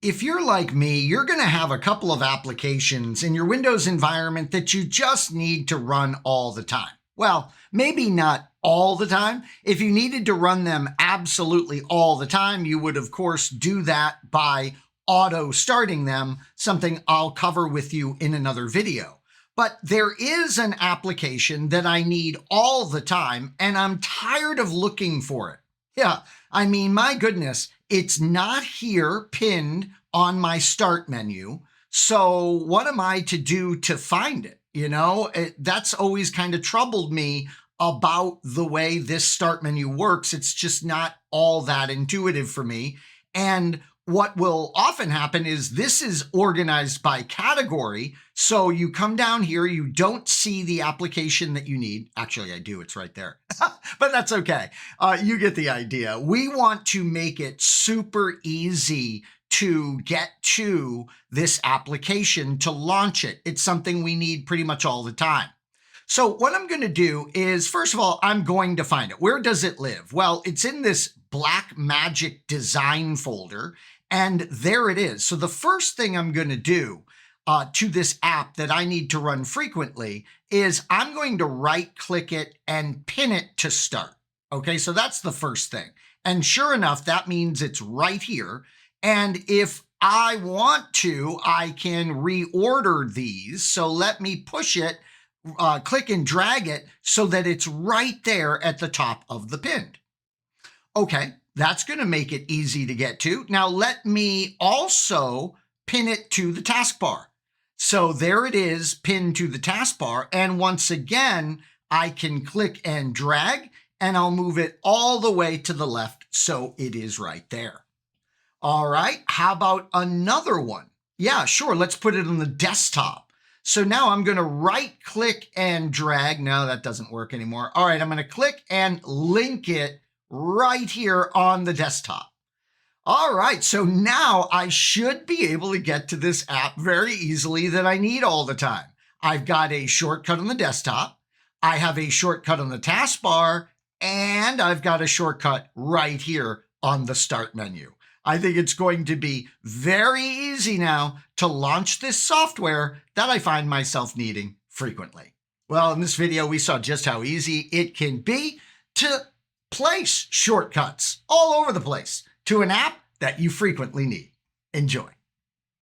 If you're like me, you're going to have a couple of applications in your Windows environment that you just need to run all the time. Well, maybe not all the time. If you needed to run them absolutely all the time, you would, of course, do that by auto starting them, something I'll cover with you in another video. But there is an application that I need all the time, and I'm tired of looking for it. Yeah, I mean, my goodness, it's not here pinned on my start menu. So what am I to do to find it? That's always kind of troubled me about the way this start menu works. It's just not all that intuitive for me. And what will often happen is this is organized by category. So you come down here, you don't see the application that you need. Actually, I do, it's right there, but that's okay. You get the idea. We want to make it super easy to get to this application to launch it. It's something we need pretty much all the time. So what I'm going to do is, first of all, I'm going to find it. Where does it live? Well, it's in this Black Magic design folder. And there it is. So the first thing I'm going to do to this app that I need to run frequently is I'm going to right click it and pin it to start. Okay, so that's the first thing. And sure enough, that means it's right here. And if I want to, I can reorder these. So let me push it, click and drag it so that it's right there at the top of the pinned. Okay. That's going to make it easy to get to. Now let me also pin it to the taskbar. So there it is pinned to the taskbar. And once again, I can click and drag and I'll move it all the way to the left. So it is right there. All right. How about another one? Yeah, sure. Let's put it on the desktop. So now I'm going to right click and drag. No, that doesn't work anymore. All right. I'm going to click and link it right here on the desktop. All right, so now I should be able to get to this app very easily that I need all the time. I've got a shortcut on the desktop, I have a shortcut on the taskbar, and I've got a shortcut right here on the start menu. I think it's going to be very easy now to launch this software that I find myself needing frequently. Well, in this video, we saw just how easy it can be to place shortcuts all over the place to an app that you frequently need. Enjoy.